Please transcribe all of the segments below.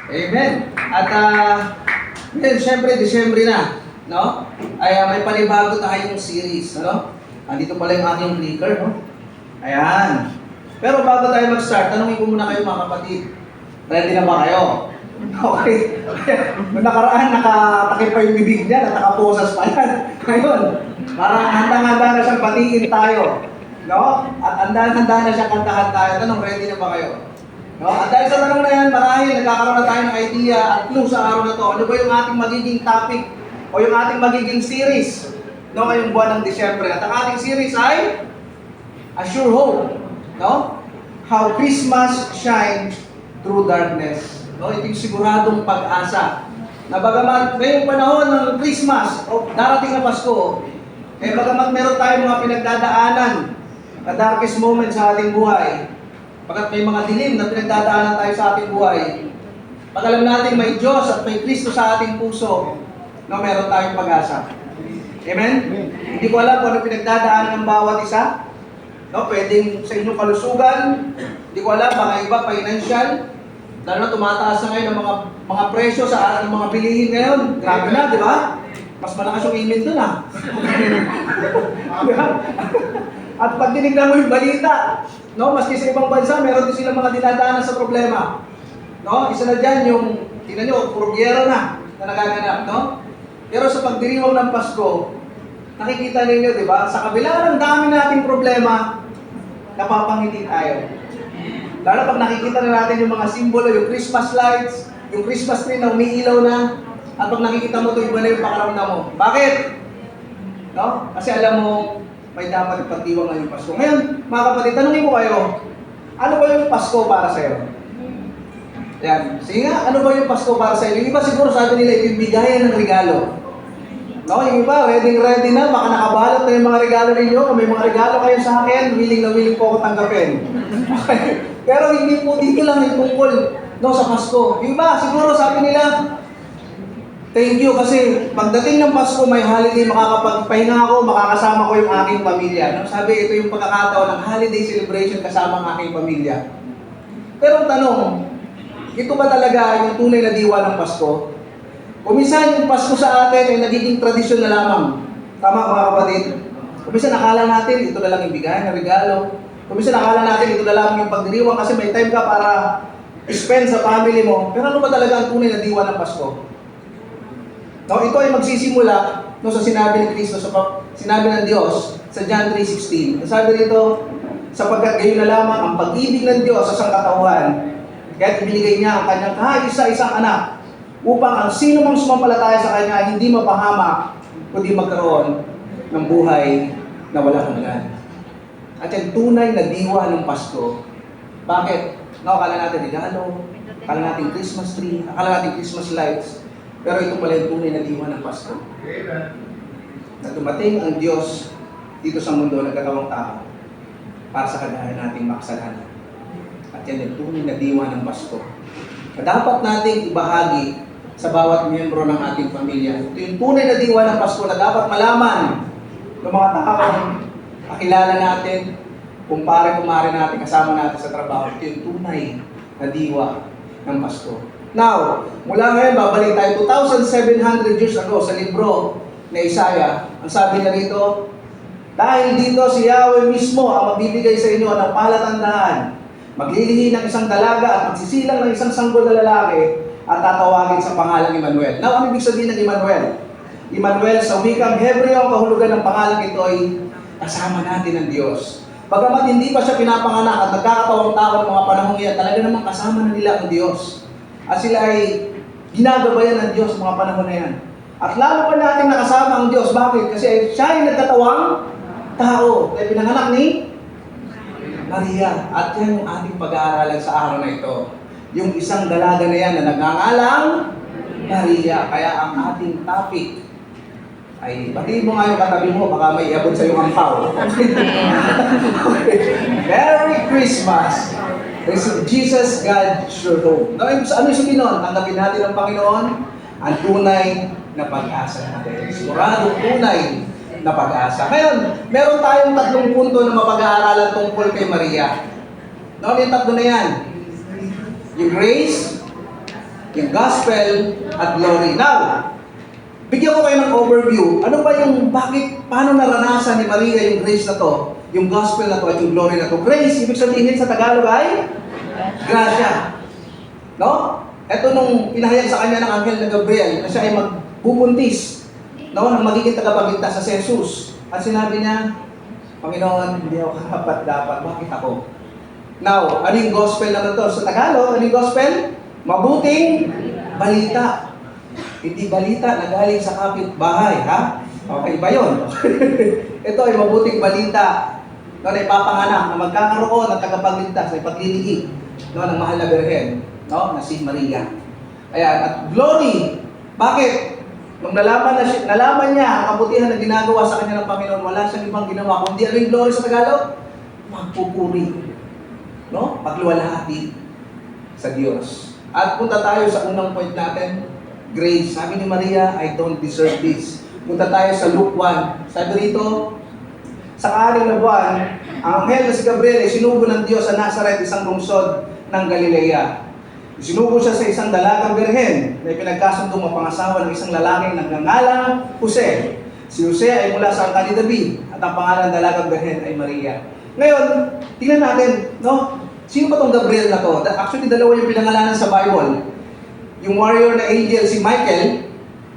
Amen. At ngayon, syempre, Disyembre na, no? Ay may panibago tayong series, ano? Andito pala yung aking clicker, no? Ayan. Pero bago tayo mag-start, tanungin ko muna kayo mga kapatid. Ready na ba kayo? Okay. Noong nakaraan, nakatakip pa yung bibig niya at nakaposas pa yan. Ngayon, parang handang-handa na siyang batiin tayo. No? At handang-handa na siyang kantahan tayo. Tanong, ready na ba kayo? No? At dahil sa tanong na yan, marahil nagkakaroon na tayo ng idea at clue sa araw na to. Ano ba yung ating magiging topic o yung ating magiging series no, ngayong buwan ng Disyembre? At ang ating series ay A Sure Hope. No? How Christmas Shines Through Darkness. No? Ito yung siguradong pag-asa. Na bagamat ngayong panahon ng Christmas o darating na Pasko, bagamat meron tayong mga pinagdadaanan na darkest moment sa ating buhay, pagkat may mga dilim na pinagdadaanan tayo sa ating buhay, pag alam natin may Diyos at may Kristo sa ating puso, no, meron tayong pag-asa. Amen? Hindi ko alam kung ano pinagdadaanan ng bawat isa. No, pwedeng sa inyong kalusugan, hindi ko alam, baka iba, financial, lalo na tumataas na ngayon ang mga presyo sa mga bilihin ngayon. Grabe na, di ba? Mas malakas yung email doon, ha? At pag tinignan mo yung balita, no, maski sa ibang bansa, meron din silang mga dinadaanan sa problema. No, isa na dyan yung, tingnan nyo, puro-gyera na nagaganap, no? Pero sa pagdiriwang ng Pasko, nakikita ninyo, di ba? Sa kabila ng dami nating problema, napapangiti tayo. Lalo pag nakikita na natin yung mga simbolo, yung Christmas lights, yung Christmas tree na umiilaw na, at pag nakikita mo ito, iba na yung pakaramdam mo. Bakit? No? Kasi alam mo, may dapat ipagdiwang ngayong Pasko. Ngayon, mga kapatid, tanungin ko kayo, ano ba yung Pasko para sa'yo? Yan. Sige nga, ano ba yung Pasko para sa'yo? Yung iba siguro sabi nila, yung bigayan ng regalo. No, yung iba, ready na, baka nakabalot na yung mga regalo ninyo. Kung may mga regalo kayo sa akin, willing na willing po ako tanggapin. Okay. Pero hindi po dito lang yung tungkol no, sa Pasko. Yung iba, siguro sabi nila, thank you kasi pagdating ng Pasko, may holiday, makakapagpahinga ako, makakasama ko yung aking pamilya. No? Sabi, ito yung pagkakataon ng holiday celebration kasama ang aking pamilya. Pero ang tanong, ito ba talaga yung tunay na diwa ng Pasko? Kung minsan yung Pasko sa atin ay nagiging tradisyon na lamang. Tama mga kapatid? Kung minsan nakala natin, ito na lang yung bigay na regalo. Kung minsan nakala natin, ito na lang yung pagdiriwang kasi may time ka para spend sa family mo. Pero ano ba talaga ang tunay na diwa ng Pasko? No, ito ay magsisimula no, sa sinabi ni Kristo, sinabi ng Diyos sa John 3:16. Sabi rito, sapagkat gayon na lamang ang pag-ibig ng Diyos sa sangkatauhan, kaya ibinigay niya ang kanyang kaisa-isang anak upang ang sino mang sumampalataya sa Kanya hindi mapahamak, kundi magkaroon ng buhay na walang hanggan. At yung tunay na diwa ng Pasko, bakit? No, akala natin regalo, akala natin Christmas tree, akala natin Christmas lights, pero ito pala yung tunay na diwa ng Pasko. Na dumating ang Diyos dito sa mundo nagkatawang tao para sa kagaya nating makasalanan. At yan yung tunay na diwa ng Pasko. Na dapat nating ibahagi sa bawat miyembro ng ating pamilya. Ito yung tunay na diwa ng Pasko na dapat malaman ng mga taong kakilala natin, kumare natin, kasama natin sa trabaho. Ito yung tunay na diwa ng Pasko. Now, mula ngayon, babalik tayo 2,700 years ago sa libro na Isaiah. Ang sabi na rito, dahil dito si Yahweh mismo ang magbibigay sa inyo ng palatandaan. Maglilihi ng isang dalaga at magsisilang ng isang sanggol na lalaki at tatawagin sa pangalang Emmanuel. Now, ano ibig sabihin ng Emmanuel? Emmanuel, sa wikang Hebreo, ang kahulugan ng pangalang ito ay kasama natin ng Diyos. Bagamat hindi pa siya pinapanganak at nagkakatawang tao ng mga panahong iyan, talaga namang kasama na nila ang Diyos. At sila ay ginagabayan ng Diyos mga panahon na yan. At lalo pa natin nakasama ang Diyos. Bakit? Kasi siya ay nagkatawang tao. Kaya pinanganak ni Maria. At yan yung ating pag-aaralan sa araw na ito. Yung isang dalaga na yan na nagngangalang Maria. Kaya ang ating topic ay, batiin mo nga yung katabi mo, baka may iabot sa yung ampaw. Merry Christmas! Jesus, God, sure hope. Ano yung sabihin nun? Tanggapin natin ang Panginoon, ang tunay na pag-asa natin. Siguradong tunay na pag-asa. Ngayon, meron tayong 3 punto na mapag-aaralan tungkol kay Maria. No, yung 3 na yan. Yung grace, yung gospel at glory. Now, bigyan ko kayo ng overview. Ano ba yung paano naranasan ni Maria yung grace na to, yung gospel na to at yung glory na to? Grace, ibig sabihin sa Tagalog ay grasya. No? Ito nung pinahayag sa kanya ng anghel na Gabriel na siya ay magbubuntis, no, nang magiging tagapagligtas sa Jesus. At sinabi niya, Panginoon, hindi ako dapat. Bakit ako? Now, ano yung gospel na to? Sa Tagalog, ano yung gospel? Mabuting balita. Hindi balita na galing sa kapitbahay, ha? Okay ba yun? Ito ay mabuting balita na ipapanganak na magkakaroon ng tagapagligtas, na ipagliligi, no, ng mahal na Birhen, no, na si Maria. Ayan, at glory. Bakit? Nung nalaman niya ang kabutihan na ginagawa sa kanya ng Panginoon, wala siyang ibang ginawa. Kundi ano yung glory sa Tagalog? Magpupuri. No? Pagluwalhati sa Diyos. At punta tayo sa unang point natin, grace. Sabi ni Maria, I don't deserve this. Punta tayo sa Luke 1. Sabi rito, sa ka-6 na buwan, ang anghel na si Gabriel ay sinugo ng Diyos sa Nazareth, isang lungsod ng Galilea. Sinugo siya sa isang dalagang birhen na pinagkasundong mapangasawa ng isang lalaking nagngangalang Jose. Si Jose ay mula sa angkan ni David at ang pangalan ng dalagang birhen ay Maria. Ngayon, tingnan natin, no? Sino ba tong Gabriel na to? Actually, dalawa yung pinangalanan sa Bible. Yung warrior na angel, si Michael,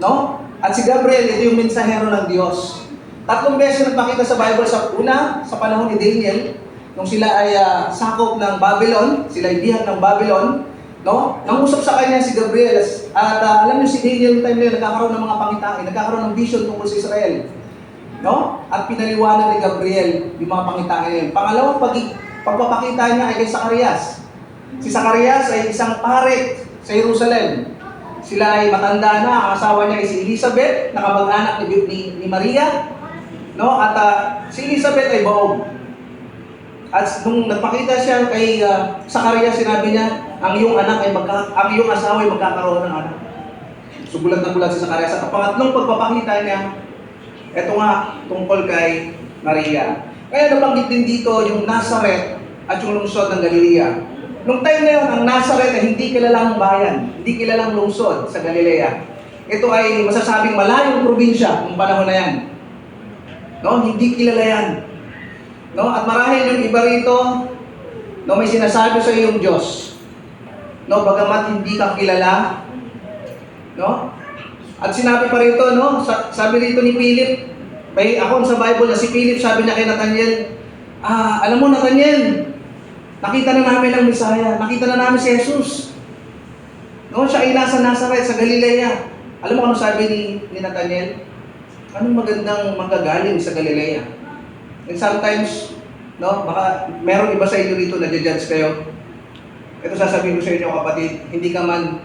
no? At si Gabriel, ito yung mensahero ng Diyos. 3 beses nagpakita sa Bible. Sa una, sa panahon ni Daniel, nung sila ay sakop ng Babylon, sila ay bihag ng Babylon, no? Nangusap sa kanya si Gabriel. At alam niyo si Daniel, time na yun, nagkakaroon ng mga pangitain, nagkakaroon ng vision tungkol sa Israel. No? At pinaliwanag ni Gabriel yung mga pangitain na yun. Pangalawang pagpapakita niya ay kay Zacarias. Si Zacarias ay isang pare sa Jerusalem. Sila ay matanda na, ang asawa niya ay si Elizabeth, na kamag-anak ni Maria. No? At si Elizabeth ay baog. At nung nagpakita siya kay Zacarias, sinabi niya, ang iyong asawa ay magkakaroon ng anak. So gulat na gulat si Zacarias. At ang pangatlong pagpapakita niya, ito nga tungkol kay Maria. Kaya nabanggit din dito yung Nazareth at yung lungsod ng Galilea. Nung time na yun, ang Nazareth ay hindi kilalang bayan, hindi kilalang lungsod sa Galilea. Ito ay masasabing malayong probinsya ng panahon na yan. No? Hindi kilala yan. No? At marahil yung iba rito, no, may sinasabi sa iyong Diyos. No? Bagamat hindi ka kilala. No? At sinabi pa rito, no? Sabi rito ni Philip, may akong sa Bible na si Philip, sabi niya kay Nathaniel, alam mo Nathaniel, nakita na namin ang Messiah, nakita na namin si Jesus. No? Siya ay nasa Nazareth, sa Galilea. Alam mo ano sabi ni Nathaniel? Anong magandang manggagaling sa Galilea? And sometimes, no, baka meron iba sa inyo rito na judge kayo. Ito sasabihin ko sa inyo kapatid, hindi ka man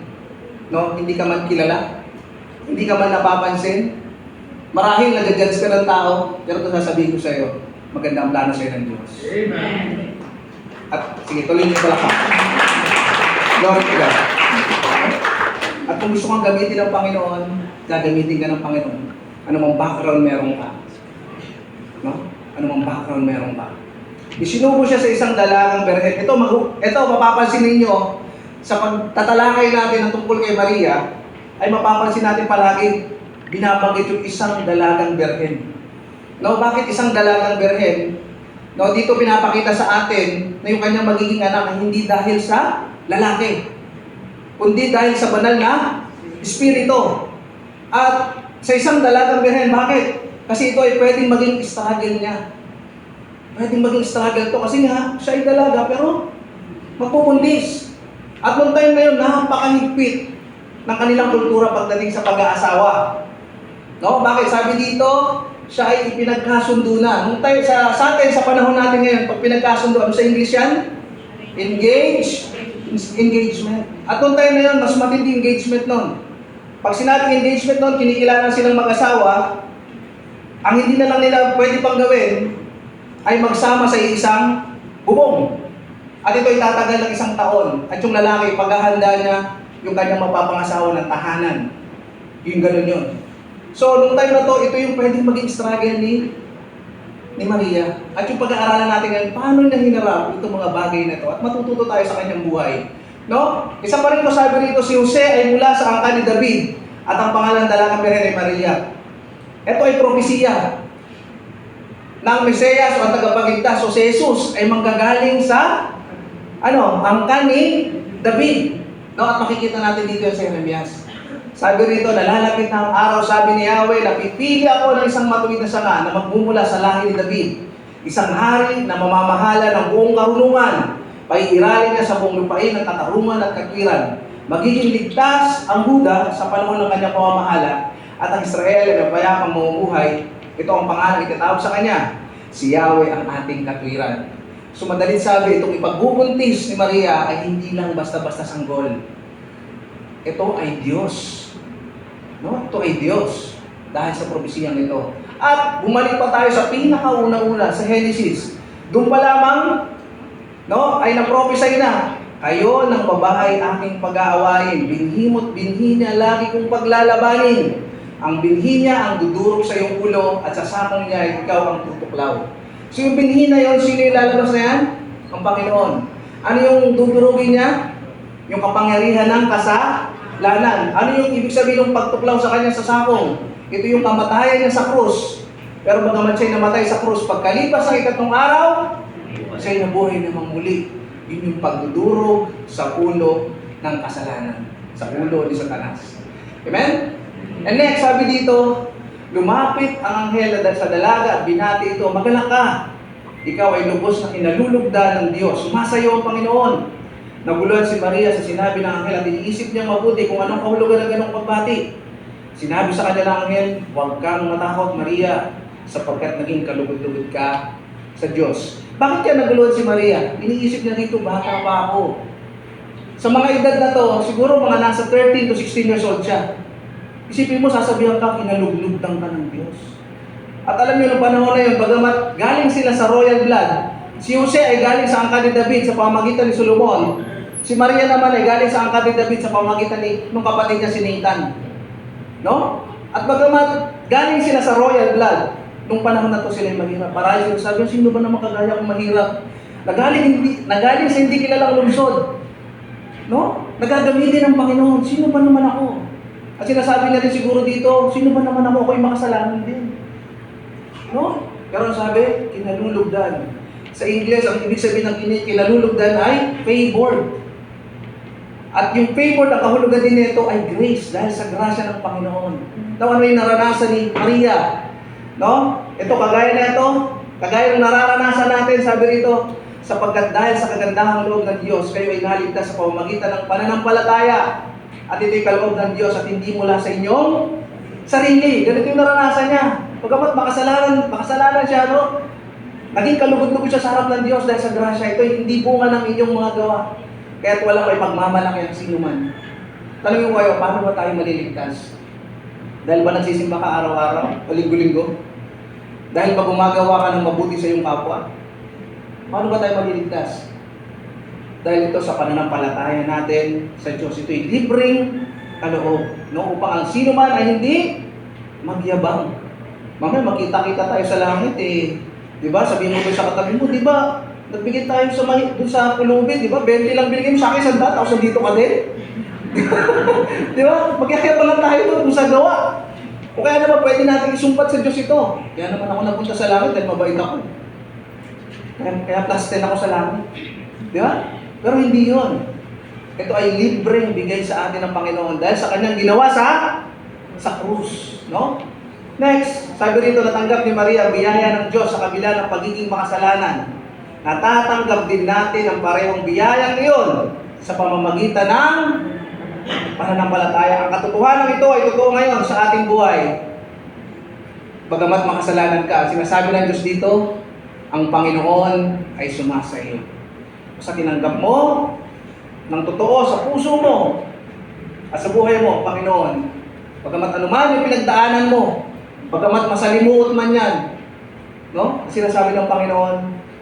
kilala, hindi ka man napapansin, marahil nag-judge ka ng tao, pero ito sasabihin ko sa iyo, maganda ang plano sa iyo ng Diyos. Amen. At sige, tuloy niyo pala ka. Glory to God. At kung gusto kang gamitin ng Panginoon, gagamitin ka ng Panginoon. Ano mang background meron ka. No? Ano mang background meron ka. Isinubo siya sa isang dalagang birhen. Ito, mapapansin ninyo, sa pagtatalakay natin ng tungkol kay Maria, ay mapapansin natin palagi, binabanggit yung isang dalagang birhen. No, bakit isang dalagang birhen? No, dito pinapakita sa atin na yung kanyang magiging anak ay hindi dahil sa lalaki, kundi dahil sa banal na espiritu. At sa isang dalagang birhen, bakit? Kasi ito ay pwedeng maging struggle niya. Pwedeng maging struggle to kasi nga, siya ay dalaga pero magpupundis. At noong time na yun, napakahigpit ng kanilang kultura pagdating sa pag-aasawa. No? Bakit? Sabi dito, siya ay ipinagkasundo na. Nung tayo sa atin, sa panahon natin ngayon, pag pinagkasundo, ano sa English yan? Engagement. At nung time na yun, mas matindi engagement nun. Pag sinabing engagement nun, kinikilala silang mag-asawa, ang hindi na lang nila pwede pang gawin, ay magsama sa isang bubong. At ito ay tatagal ng 1 taon. At yung lalaki, paghahanda niya, yung kanyang mapapangasawa ng tahanan. Yung ganun yun. So, nung time na to, ito yung pwedeng maging struggle ni Maria. At yung pag-aaralan natin ngayon, paano niya hinarap itong mga bagay na to. At matututo tayo sa kanyang buhay. No? Isa pa rin po sabi rito, si Jose ay mula sa angkan ni David at ang pangalan dalagang Birhen ay Maria. Ito ay propesiya ng Mesiyas o ang tagapagligtas. So si Jesus ay manggagaling sa angkan ni David. No? At makikita natin dito sa Jeremias. Sabi rito, nalalapit na ang araw, sabi ni Yahweh, napipili ako ng isang matuwid na sanga na magmumula sa lahi ni David. Isang hari na mamamahala ng buong karunungan. Paiiralin niya sa buong lupain ng katarungan at katwiran. Magiging ligtas ang Huda sa panahon ng kanyang pamamahala at ang Israel ay mapayapang mamumuhay. Ito ang pangalan itatawag sa kanya. Si Yahweh ang ating katwiran. So madalit sabi, itong ipagbubuntis ni Maria ay hindi lang basta-basta sanggol. Ito ay Diyos. No? Ito ay Diyos dahil sa propesiyang ito. At bumalik pa tayo sa pinakauna-una sa Genesis. Doon pa lamang ay naprophesy na, kayo ng babae aking pag-aawayin, binhi mo't binhi niya lagi kong paglalabanin. Ang binhi niya ang dudurog sa iyong ulo at sa sakong niya ikaw ang tutuklaw. So yung binhi na yon, sino yung lalabas na yan? Ang Panginoon. Ano yung dudurugin niya? Yung kapangyarihan ng kasalanan. Ano yung ibig sabihin ng pagtuklaw sa kanya sa sakong? Ito yung kamatayan niya sa krus. Pero bagaman siya'y namatay sa krus, pagkalipas ng 3 araw, siya'y nabuhay namang muli. Yun yung pagdudurog sa ulo ng kasalanan. Sa ulo ni Satanas. Amen? And next, sabi dito, lumapit ang anghel sa dalaga at binati ito, "Magalak ka. Ikaw ay lubos na kinalulugdan ng Diyos. Sumasayo ang Panginoon." Naguluhan si Maria sa sinabi ng anghel at iniisip niya mabuti kung anong kahulugan ng ganong pagbati. Sinabi sa kanya ng anghel, "Huwag kang matakot, Maria, sapagkat naging kalugod-lugod ka sa Diyos." Bakit kaya naguluhan si Maria? Iniisip niya dito, bata pa ako. Sa mga edad na to, siguro mga nasa 13 to 16 years old siya. Isipin mo, sasabihan ka, kinaluglugan ka ng Diyos. At alam niyo, noong panahon na yun, bagamat galing sila sa royal blood, si Jose ay galing sa angkan ni David sa pamamagitan ni Solomon. Si Maria naman ay galing sa angkan ni David sa pamamagitan ng kapatid niya si Nathan. No? At bagamat galing sila sa royal blood, nung panahon na to sila ay mahirap. Parang sila sabi, sino ba naman kagaya kung mahirap? Nagaling sa hindi kilalang lungsod. No? Nagagamitin ng Panginoon. Sino ba naman ako? At sinasabi na rin siguro dito, sino ba naman ako? Ako'y makasalanan din. No? Pero sabi, kinalulugdan. Sa Ingles, ang ibig sabihin ng kinalulugdan ay favored. At yung favored, ang kahulugan din nito ay grace dahil sa grasya ng Panginoon. Now, ano yung naranasan ni Maria? No? Ito, kagaya na ito, kagaya ng nararanasan natin, sabi rito, sapagkat dahil sa kagandahang loob ng Diyos, kayo ay naligtas sa pamamagitan ng pananampalataya. At ito'y kaloob ng Diyos at hindi mula sa inyong sarili. Ganito yung naranasan niya. Pagkamat makasalanan siya, no? Naging kalugod-lugod siya sa harap ng Diyos dahil sa grasya. Ito'y hindi bunga ng inyong mga gawa. Kaya't wala kayo pagmamalaki ang sino man. Tanungin ko kayo, paano ba tayo maliligtas? Dahil ba nagsisimba ka araw-araw o linggo-linggo? Dahil ba gumagawa ka ng mabuti sa iyong kapwa? Paano ba tayo maliligtas? Dahil ito sa pananampalataya natin sa Diyos. Ito'y libreng kaloob. No? Upang ang sino man ay hindi magyabang. Mamaya makita-kita tayo sa langit eh. Diba? Sabihin mo sa katabi mo, diba? Nagbigay tayo dun sa pulubid, diba? 20 lang binigay mo sa akin, sandat, ako sa dito ka din. Diba? Magyakya pa lang tayo doon sa gawa. O kaya naman pwede natin isumpat sa Diyos ito. Kaya naman ako napunta sa langit dahil mabait ako. Kaya plus 10 ako sa langit. Diba? Pero hindi yun. Ito ay libreng bigay sa atin ng Panginoon dahil sa kanyang ginawa sa krus. No? Next, sabi rito, natanggap ni Maria ang biyaya ng Diyos sa kabila ng pagiging makasalanan. Natatanggap din natin ang parehong biyayang iyon sa pamamagitan ng pananampalataya. Ang katotohanan ito ay totoo ngayon sa ating buhay. Bagamat makasalanan ka, sinasabi ng Diyos dito, ang Panginoon ay sumasayo. Sa tinanggap mo ng totoo sa puso mo at sa buhay mo, Panginoon, bagamat anuman yung pinagdaanan mo, bagamat masalimuot man yan, no? Sinasabi ng Panginoon,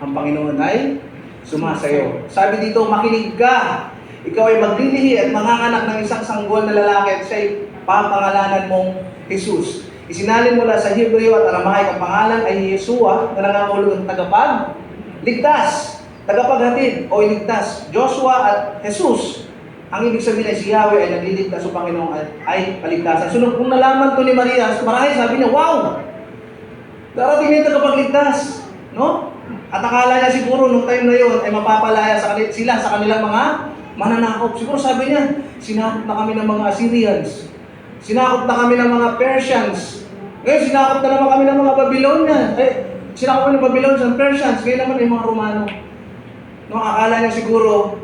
ang Panginoon ay sumasayo. Sabi dito, makinig ka. Ikaw ay maglilihi at manganganak ng isang sanggol na lalaki at siya'y papangalanan mong Jesus. Isinalin mula sa Hebreo at Aramaic ang pangalan ay Yeshua na nangangahulugan ng tagapagligtas, tagapaghatid o iligtas. Joshua at Jesus Ang ibig sabihin ay si Yahweh ay nagliligtas sa Panginoon ay kaligtasan. So kung nalaman to ni Maria, marahil sabi niya, wow! Darating na yung tagapagligtas. No? At akala niya siguro nung time na yun ay mapapalaya sila sa kanilang mga mananakop. Siguro sabi niya, sinakop na kami ng mga Assyrians. Sinakop na kami ng mga Persians. Ngayon, sinakop na naman kami ng mga Babylonians. Sinakop kami ng Babylonians and Persians. Ngayon naman ay mga Romano. No, akala niya siguro,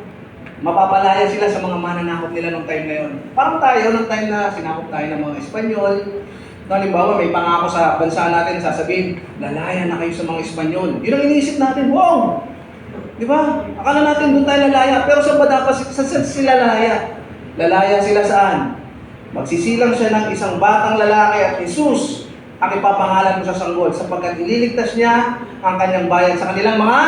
mapapalaya sila sa mga mananakop nila nung time na yun. Parang tayo, nung time na sinakop tayo ng mga Espanyol. No, halimbawa, may pangako sa bansa natin, sasabihin, lalaya na kayo sa mga Espanyol. Yun ang iniisip natin, wow! Di ba? Akala natin doon tayo lalaya. Pero saan ba dapat sila lalaya? Lalaya sila saan? Magsisilang siya ng isang batang lalaki at Jesus ang ipapangalan mo sa sanggol sapagkat ililigtas niya ang kanyang bayan sa kanilang mga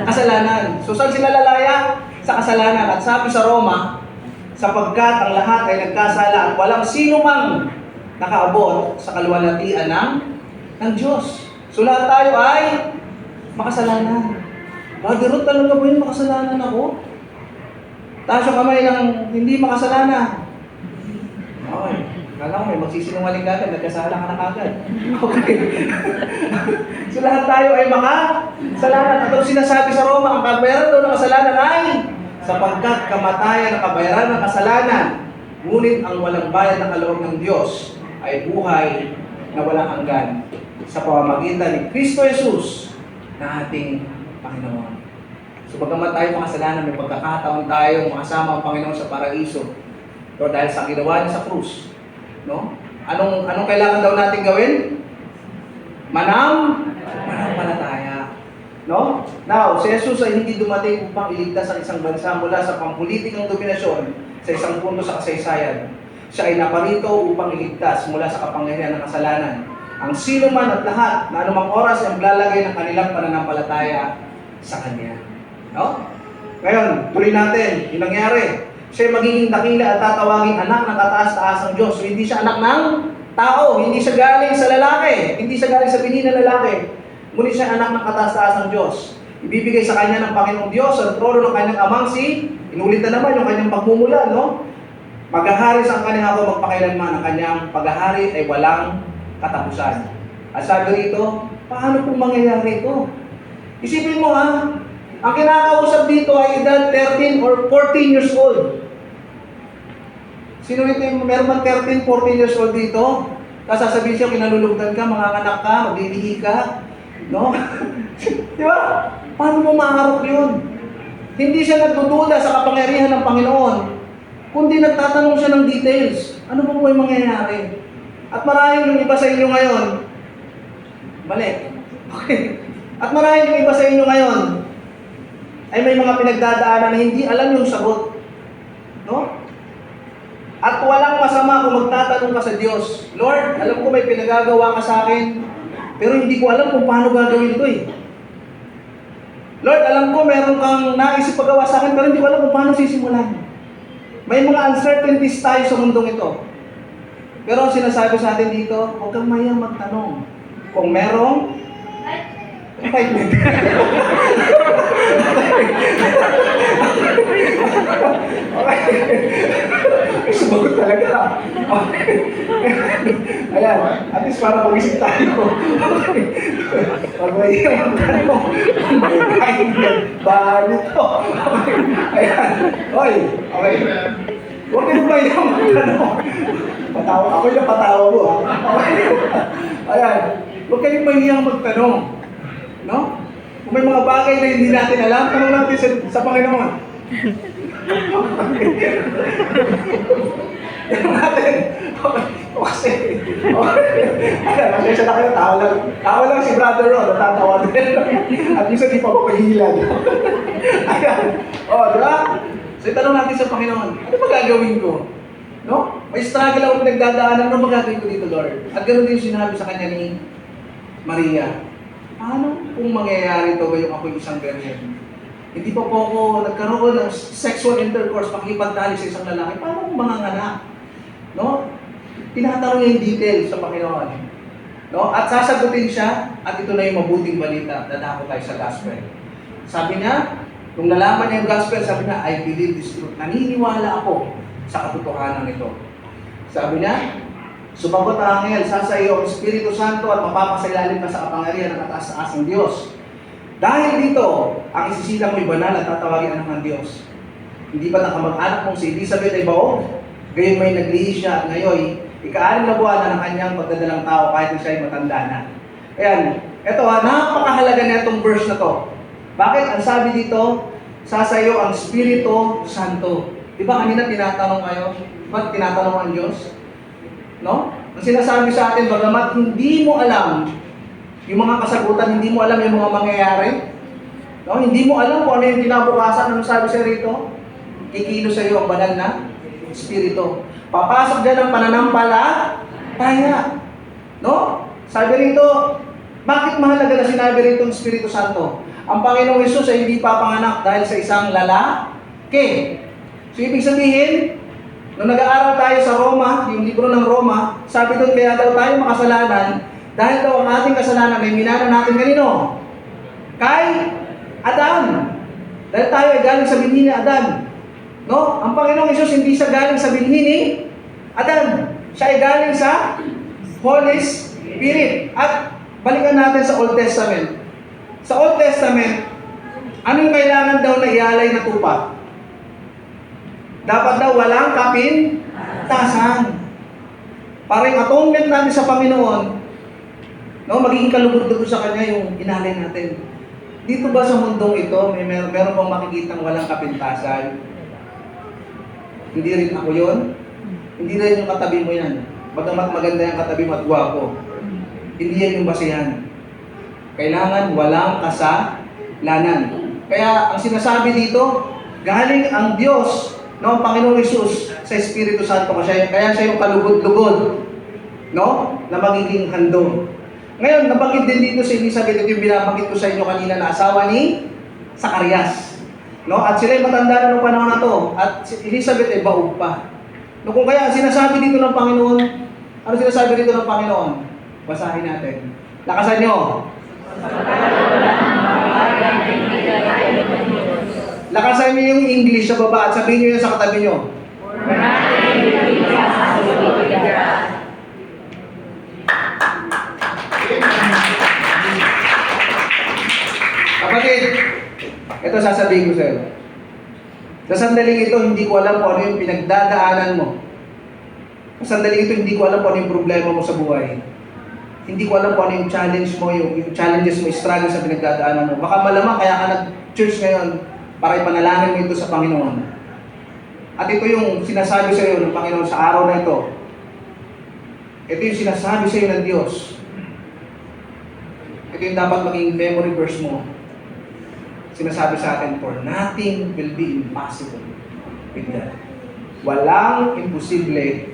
kasalanan. So saan sila lalaya? Sa kasalanan. At sabi sa Roma, sapagkat ang lahat ay nagkasala at walang sino mang nakaabot sa kaluwalhatian ng Diyos. So lahat tayo ay makasalanan. Brother Ruth, talaga ba yun makasalanan ako? Taas yung kamay ng hindi makasalanan. Okay. Kala ko may magsisinungaling ka agad, nagkasala ka na kagad. Okay. So lahat tayo ay makasalanan. At ang sinasabi sa Roma, ang kabayaran daw ng kasalanan ay sapagkat kamatayan ang kabayaran ng kasalanan, ngunit ang walang bayad na kaloob ng Diyos ay buhay na walang hanggan sa pamamagitan ni Kristo Jesus na ating Panginoon. So bagamat tayo makasalanan, may pagkakataon tayo makasama ang Panginoon sa paraiso. Pero dahil sa ginawa niya sa krus, no? Anong kailangan daw natin gawin? Manampalataya. No? Now, si Jesus ay hindi dumating upang iligtas ang isang bansa mula sa pampulitikang dominasyon sa isang punto sa kasaysayan. Siya ay naparito upang iligtas mula sa kapangyarihan ng kasalanan ang sino man at lahat na anumang oras ay maglalagay ng kanilang pananampalataya sa Kanya. No? Ngayon, tuloy natin. Yung nangyari, siya magiging dakila at tatawaging anak ng kataas-taasang Diyos. So, hindi siya anak ng tao. Hindi siya galing sa lalaki. Hindi siya galing sa binhi na lalaki. Ngunit siya anak ng kataas-taasang Diyos. Ibibigay sa kanya ng Panginoong Diyos ang trono ng kanyang amang inulit na naman yung kanyang pagmumula, no? Maghahari sa kanyang ako magpakailanman. Ang kanyang paghahari ay walang katapusan. At sabi rito, paano pong mangyayari ito? Isipin mo ha, ang kinakausap dito ay edad 13 or 14 years old. Sino rito yung meron bang 13, 14 years old dito? Tapos sasabihin siya, kinalulugdan ka, manganganak ka, maglilihi ka. No? Di ba? Paano mo maharap yun? Hindi siya nagdududa sa kapangyarihan ng Panginoon, kundi nagtatanong siya ng details. Ano ba po yung mangyayari? At marahil yung iba sa inyo ngayon, mali. Okay. At marahil yung iba sa inyo ngayon, ay may mga pinagdadaanan na hindi alam yung sagot. No? At walang masama kung magtatanong ka sa Diyos. Lord, alam ko may pinagagawa ka sa akin, pero hindi ko alam kung paano gagawin ito eh. Lord, alam ko meron kang naisip paggawa sa akin, pero hindi ko alam kung paano sisimulan. May mga uncertainties tayo sa mundong ito. Pero ang sinasabi sa atin dito, huwag kang mayang magtanong. Kung merong excitement. Okay. Sumagot talaga. Okay. Ayan, at least para mag-isip tayo. Okay. Pag mayang magtanong, bahan ito. Okay. Ayan. Oy, okay. Huwag kayo mayang magtanong. Patawa, ako yung patawa mo. Ayan, huwag kayong mahihiyang magtanong. No? Kung may mga bagay na hindi natin alam, tanong natin sa Panginoon. Tanong natin. Kasi, ayan, siya na kayo, tawa lang si Brother Ron, natatawa din. At minsan di pa mapahilan. Ayan, di ba? So, tanong natin sa Panginoon, ano ba gagawin ko? No? May struggle ako pinagdadaanan, ano magagawin ko dito, Lord? At ganoon din sinabi sa kanya ni Maria, paano kung mangyayari ito ngayong ako'y isang virgin? Hindi pa po ako nagkaroon ng sexual intercourse, makikipagtali sa isang lalaki, paano kung manganganak? No? Tinatanong niya yung details sa Panginoon. No? At sasagutin siya, at ito na yung mabuting balita, dadako tayo sa gospel. Sabi niya, Nung nalaman niya yung gospel, sabi niya, I believe this truth. Naniniwala ako sa katotohanan nito. Sabi niya, sumagot ang anghel, sasa iyo ang Espiritu Santo at mapapasailalim ka sa kapangyarihan ng kataas-taasang Diyos. Dahil dito, ang isisilang mo'y banal at tatawagin anak ng Diyos. Hindi ba nakamag-anak mong si Elizabeth ay baog? Gayon may naglihi siya at ngayon, ika-6 na buwan na ng kanyang pagdadalang tao kahit na siya ay matanda na. Ayan, ito napakahalaga na itong verse na to. Bakit? Ang sabi dito, sasayo ang Espiritu Santo. Di ba kanina tinatanong kayo? Ba't tinatanong ang Diyos? No? Ang sinasabi sa atin, bagamat hindi mo alam yung mga kasagutan, hindi mo alam yung mga mangyayari, no? Hindi mo alam kung ano yung kinabukasan, ano sabi sa rito? Ikilo sa iyo ang banal na Espiritu. Papasok dyan ang pananampalataya. No? Sabi rito, bakit mahalaga na sinabi rito ng Espiritu Santo? Ang Panginoong Hesus ay hindi papanganak dahil sa isang lalaki. So, ibig sabihin, nung nag-aaral tayo sa Roma, yung libro ng Roma, sabi doon kaya daw tayo makasalanan dahil daw ang ating kasalanan ay minana natin kanino? Kay Adan. Dahil tayo ay galing sa binhi ni Adan. No? Ang Panginoong Hesus hindi siya galing sa binhi ni Adan. Siya ay galing sa Holy Spirit. At balikan natin sa Old Testament. Sa Old Testament, anong kailangan daw na ialay na tupa? Dapat daw walang kapintasan. Para yung atonement natin sa Panginoon, no, magiging kalugod-lugod sa Kanya yung inalay natin. Dito ba sa mundong ito, meron bang makikitang walang kapintasan? Hindi rin ako yun. Hindi rin yung katabi mo yan. Bagamat maganda yung katabi mo at gwapo. Hindi yan yung basehan. Kailangan walang kasalanan. Kaya ang sinasabi dito, galing ang Diyos, no, ang Panginoong Hesus sa Espiritu Santo. Kaya siya yung kalugod-lugod, no, na magiging handog. Ngayon, nabanggit din dito si Elizabeth, ito yung binabanggit ko sa inyo kanina na asawa ni Zacarias. No? At sila ay matanda na noong panahon na to. At si Elizabeth ay baog pa. No, kung kaya, sinasabi dito ng Panginoon, ano sinasabi dito ng Panginoon? Basahin natin. Lakasan nyo. Lakasan niyo yung English sa baba at sabihin niyo yun sa katabi niyo. Kapatid, ito sasabihin ko sa iyo. Sa sandaling ito, hindi ko alam kung ano yung pinagdadaanan mo. Sa sandaling ito, hindi ko alam kung ano yung problema mo sa buhay. Hindi ko alam kung ano yung challenge mo, yung challenges mo, struggle sa pinagdadaanan mo. Baka malamang kaya ka nag-church ngayon para ipanalangin mo ito sa Panginoon. At ito yung sinasabi sa iyo ng Panginoon sa araw na ito. Ito yung sinasabi sa iyo ng Diyos. Ito yung dapat maging memory verse mo. Sinasabi sa atin, for nothing will be impossible with God. Walang imposible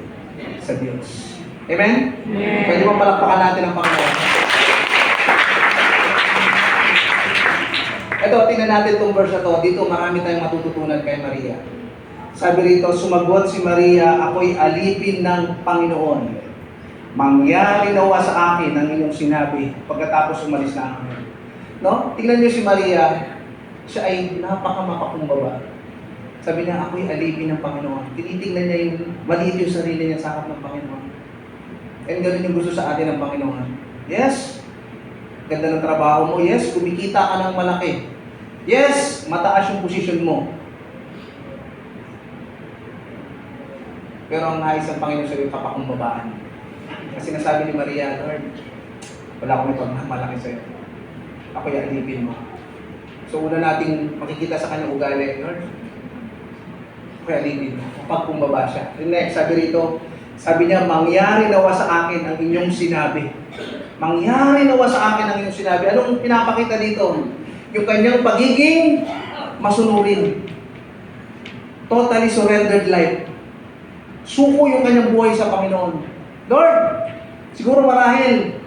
sa Diyos. Amen? Amen. Pwede bang palakpakan natin ang Panginoon? Ito, tingnan natin itong verse na to. Dito marami tayong matututunan kay Maria. Sabi rito, sumagot si Maria, ako'y alipin ng Panginoon. Mangyari nawa sa akin ang inyong sinabi pagkatapos umalis na akin. No? Tingnan niyo si Maria, siya ay napakamapakumbaba. Sabi niya, ako'y alipin ng Panginoon. Tinitingnan niya yung maliit yung sarili niya sa harap ng Panginoon. And ganun yung gusto sa atin ng Panginoon. Yes, ganda ng trabaho mo. Yes, kumikita ka ng malaki. Yes, mataas yung posisyon mo. Pero ang nais ng Panginoon sa iyo, kapakumbabaan. Kasi nasabi ni Maria, Lord, wala akong ito malaki sa iyo. Ako'y alipin mo. So una nating makikita sa kanyang ugali, Lord, ako'y alipin mo. Pagkumbaba siya. And next, sabi rito, sabi niya, mangyari nawa sa akin ang inyong sinabi. Mangyari nawa sa akin ang inyong sinabi. Anong pinapakita dito? Yung kanyang pagiging masunurin. Totally surrendered life. Suko yung kanyang buhay sa Panginoon. Lord, siguro marahil,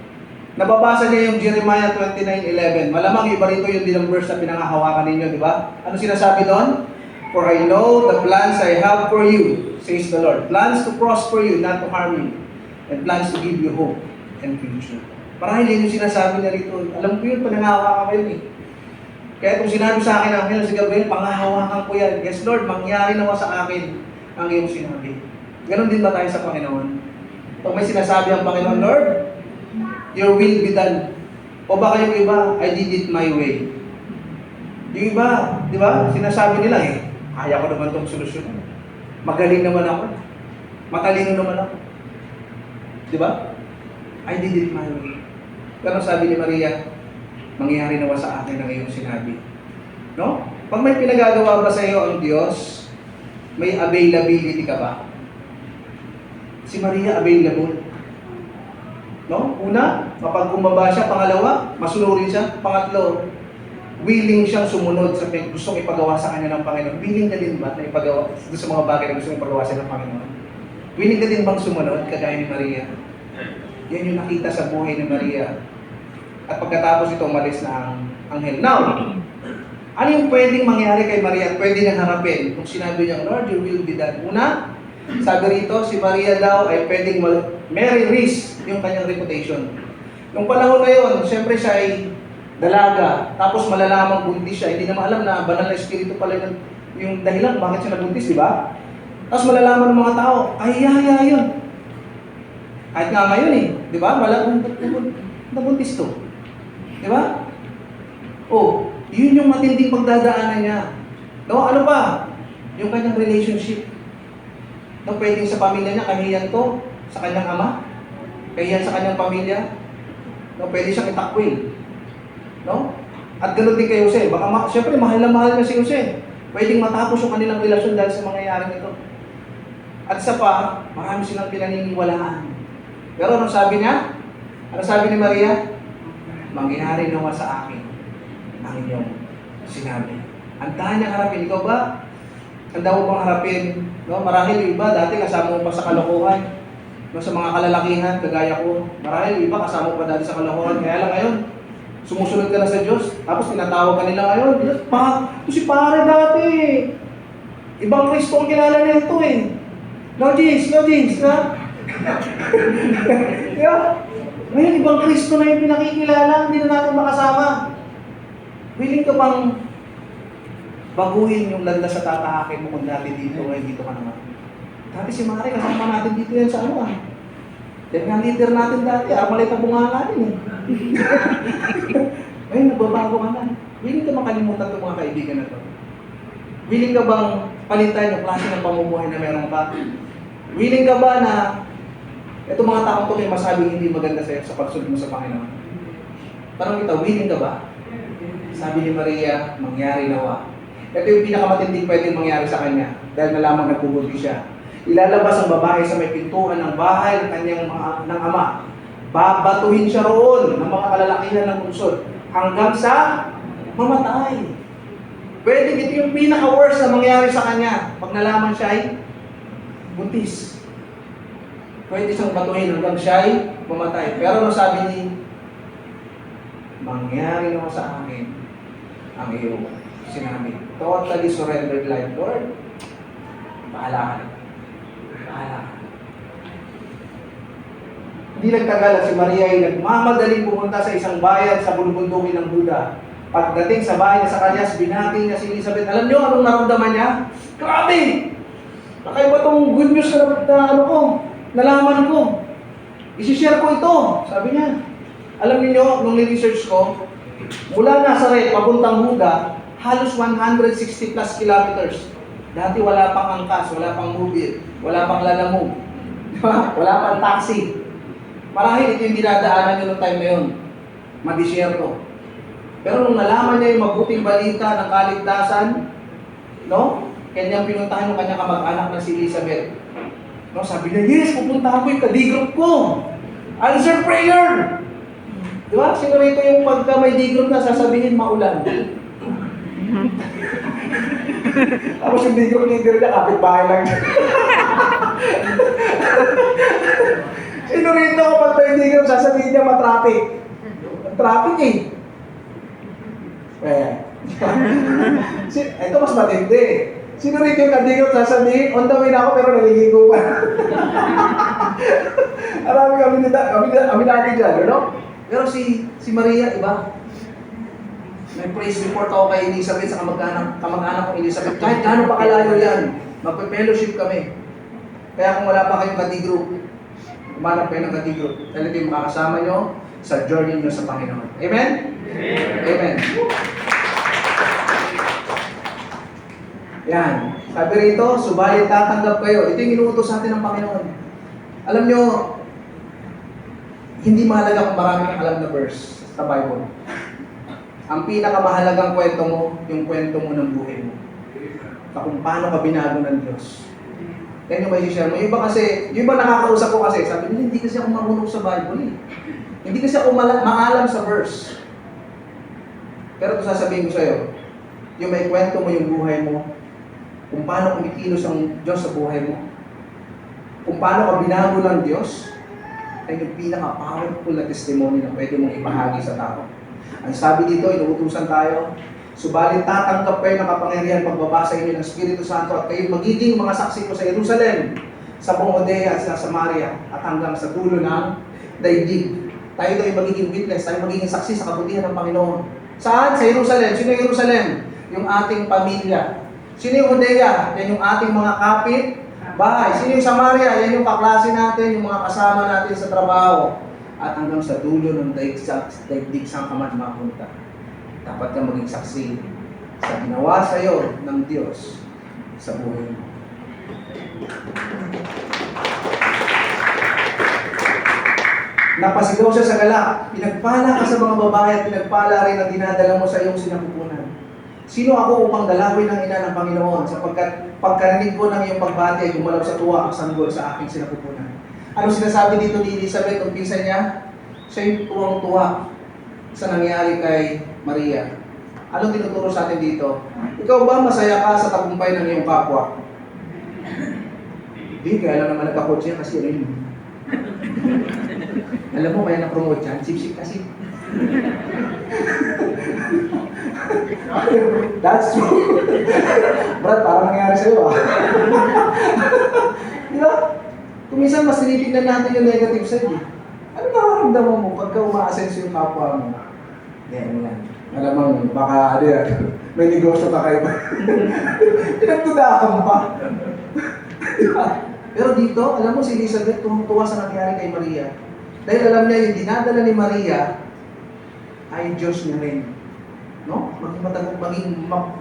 nababasa niya yung Jeremiah 29:11. Malamang iba rito yung dilang verse na pinangahawakan ninyo, di ba? Ano sinasabi doon? For I know the plans I have for you, says the Lord. Plans to prosper you, not to harm you. And plans to give you hope and future. Marahil yun yung sinasabi niya rito. Alam ko yun, panangahawakan ko yun eh. Kaya kung sinabi sa akin ng Angel si Gabriel, pangahawakan ko yan. Yes Lord, mangyari nawa sa akin ang iyong sinabi. Ganon din ba tayo sa Panginoon? Pag may sinasabi ang Panginoon, Lord, your will be done. O baka yung iba, I did it my way. Yung iba, di ba, sinasabi nila kaya ko naman itong solusyon. Magaling naman ako. Matalino naman ako. Di ba? I did it my way. Pero sabi ni Maria, mangyari nawa sa akin ang iyong sinabi. No? Pag may pinagagawa ba sa iyo ang Diyos, may availability ka ba? Si Maria available. No? Una, kapag bumaba siya. Pangalawa, masunurin siya. Pangatlo, willing siyang sumunod sa gustong ipagawa sa kanya ng Panginoon. Willing ka din ba na ipagawa sa mga bagay na gustong ipagawa sa ng Panginoon? Willing ka din bang sumunod kagaya ni Maria? Yan yung nakita sa buhay ni Maria. At pagkatapos ito, umalis na ang anghel. Now, ano yung pwedeng mangyari kay Maria at pwede niyang harapin kung sinabi niya, Lord, your will be done? Una, sabi rito, si Maria daw ay pwedeng Mary risk yung kanyang reputation. Nung panahon na yun, siyempre siya ay dalaga, tapos malalamang buntis siya. Hindi naman alam na banal na espiritu pala yung dahilan bakit siya nabuntis, di ba? Tapos malalaman ng mga tao, ay yun. Kahit nga ngayon di ba? Nabuntis to. Di ba? Oh, yun yung matinding pagdadaanan niya. No, ano pa? Yung kanyang relationship. No, pwedeng sa pamilya niya, kahiyan to sa kanyang ama. Kahiyan sa kanyang pamilya. No, pwede siyang itakwil. No? At ganoon din kay Jose. Baka siyempre, mahal na mahal na si Jose. Pwedeng matapos yung kanilang relasyon dahil sa mangyayaring ito. At isa pa, marami silang pinaniniwalaan. Pero ano sabi niya? Ano sabi ni Maria? Mangyari nawa sa akin ang inyong sinabi. Andahan niyang harapin. Ikaw ba? Handa mo bang harapin? No? Marahil yung iba, dati kasama mo pa sa kalokohan. No? Sa mga kalalakihan, kagaya ko. Marahil yung iba, kasama mo pa dati sa kalokohan. Kaya lang ngayon, sumusunod ka na sa Diyos. Tapos tinatawag ka nila ngayon. Ito si pare dati. Ibang Kristo ang kilala niya ito No, Jis, ha? Ngayon, ibang Kristo na yung pinakikilala, hindi na natin makasama. Willing ka bang baguhin yung landas sa tatahakin mo kung dati dito, ngayon dito ka naman? Dati si Mari, kasama natin dito yan sa ano Dahil nga leader natin dati, malit ang bunganga din Ngayon, nagbabago ka na. Willing ka makalimutan itong mga kaibigan na ito? Willing ka bang palitan yung klase ng pamumuhay na meron ka? Willing ka ba na itong mga taong ito may masabing hindi maganda sa'yo sa pagsunod mo sa Panginoon? Parang kita, willing ka ba? Sabi ni Maria, mangyari nawa. Ito yung pinakamatinding pwedeng mangyari sa kanya dahil malamang nagpubuti siya. Ilalabas ang babae sa may pintuan ng bahay ng kanyang ng ama. Babatuhin siya roon ng mga kalalakihan ng lungsod hanggang sa mamatay. Pwede ito yung pinaka-worst na mangyari sa kanya pag nalaman siya ay buntis. Pwede siyang batuhin hanggang siya ay mamatay. Pero ano sabi ni, mangyari naman sa akin ang iyong sinabi. Totally surrendered life, Lord. Bahala ka na. Bahala ka. Hindi nagtagal at si Maria ay nagmamadaling pumunta sa isang bayan sa bulubundukin ng Buda. Pagdating sa bahay niya sa Kanyas, binati niya si Elizabeth. Alam niyo anong naramdaman niya? Grabe! Nakaiba itong good news na nalaman ko. I-share ko ito. Sabi niya. Alam niyo nung ni-research ko, mula Nazareth, papuntang Buda, halos 160 plus kilometers. Dati wala pang angkas, wala pang mobile, wala pang lalamog. Wala pang taxi. Marahil ito yung dinadaanan niyo noong time na yun. Madisyerto. Pero nung nalaman niya yung mabuting balita ng kaligtasan, kanyang pinuntahan yung kanyang kamag-anak na si Elizabeth. Sabi niya, yes, pupunta ako yung kadigroup ko. Answer prayer! Di ba? Sino rito yung pagka may digroup na sasabihin maulan? Tapos yung digroup leader niya, kapit-bahay lang niya. Sino rito kapag may digroup, sasabihin niya matraffic? Traffic ito mas matindi. Sino rito yung kadigroup, sasabihin, on the way na ako pero naliligo pa. Marami kami natin dyan, Pero si Maria, iba. May praise report ako kay Elizabeth sa kamag-anak kong Elizabeth. Kahit gaano pa kalayo yan, magpe-fellowship kami. Kaya kung wala pa kayong ka-D-group, umanap kayo ng ka-D-group. Dahil ito yung makakasama nyo sa journey nyo sa Panginoon. Amen? Amen. Yan. Sabi rito, subalit tatanggap kayo. Ito yung inuutos sa atin ng Panginoon. Alam nyo, hindi mahalaga kung marami kang alam na verse sa Bible. Ang pinakamahalagang kwento mo, yung kwento mo ng buhay mo. Kung paano ka binago ng Diyos. Yan yung may share mo. Yung iba kasi, yung iba nakakausap ko kasi, sabi nila, hindi kasi ako marunong sa Bible eh. Hindi kasi ako maalam sa verse. Pero ito sasabihin ko sa'yo, yung may kwento mo yung buhay mo, kung paano kumikilos ang Diyos sa buhay mo, kung paano ka binago ng Diyos, ay yung pinaka-powerful na testimony na pwede mong ibahagi sa tao. Ang sabi dito, inuutusan tayo, subalit tatanggap kayo ng kapangyarihan pagbabasa inyo ng Espiritu Santo at kayo magiging mga saksi ko sa Jerusalem, sa buong Judea at sa Samaria at hanggang sa dulo ng daigdig. Tayo ay magiging witness, tayo magiging saksi sa kabutihan ng Panginoon. Saan? Sa Jerusalem. Sino yung Jerusalem? Yung ating pamilya. Sino yung Judea? Yan yung ating mga kapit bahay. Sino yung Samaria? Yan yung kaklase natin, yung mga kasama natin sa trabaho. At hanggang sa dulo ng daigdig saan ka man mapunta. Dapat kang maging saksi sa ginawa sa iyo ng Diyos sa buhay mo. Napasigaw siya sa galak. Pinagpala ka sa mga babae at pinagpala rin ang dinadala mo sa iyong sinapupunan. Sino ako upang dalawin ng ina ng Panginoon sapagkat pagkarinig ko ng iyong pagbati ay gumalaw sa tuwa ang sanggol sa aking sinapupunan. Ano sinasabi dito ni Elizabeth, ang pinsan niya? Siya yung tuwang-tuwa sa nangyari kay Maria. Anong tinuturo sa atin dito? Ikaw ba masaya ka sa tagumpay ng iyong kapwa? Hindi, kaya lang naman nagka-coach niya kasi rin. Alam mo, kaya na-promote yan, sip-sip kasi. That's true. Brad, parang nangyari sa'yo ah. Di ba? Kung minsan mas tinitignan natin yung negative side eh. Ano nakaramdaman mo pagka umaasenso yung kapwa mo? Yan. Alamang baka may negosyo pa kayo. Pinagtudaan pa. Pero dito, alam mo si Elizabeth tumutuwa sa nangyari kay Maria. Dahil alam niya yung dinadala ni Maria ay Diyos niya rin. No?